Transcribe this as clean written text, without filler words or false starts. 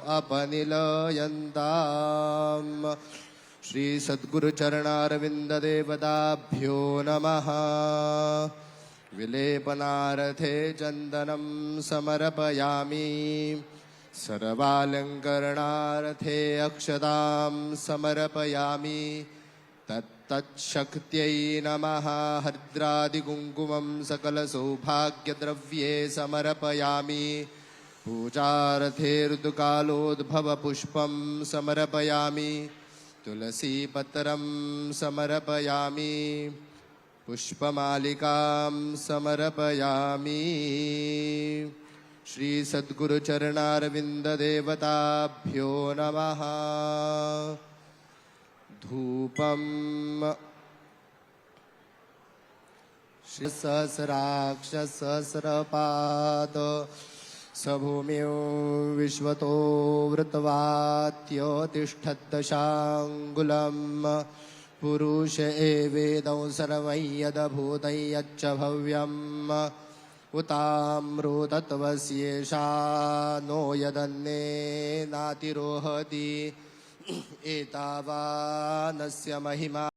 अपनिलयन्ताम्। श्री सद्गुरुचरणारविन्ददेवताभ्यो नमः। विलेपनार्थे चन्दनं समर्पयामि। सर्वालङ्करणार्थे अक्षतां समर्पयामि। तत्तच्छक्त्यै नमः। हर्द्रादिकुङ्कुमं सकलसौभाग्यद्रव्ये समर्पयामि। पूजार्थे ऋतुकालोद्भवपुष्पं समर्पयामि। तुलसीपत्रं समर्पयामि। पुष्पमालिकां समर्पयामि। श्री सद्गुरुचरणारविन्ददेवताभ्यो नमः। धूपम् श्री सहस्राक्षसहस्रपाद स भूमिं विश्वतो वृतवात्य तिष्ठद्दशाङ्गुलम्। पुरुष एवेदं सर्वं यदभूतं यच्च भव्यम्। उतामृतत्वस्येषा नो यदन्येनातिरोहति। एतावानस्य महिमा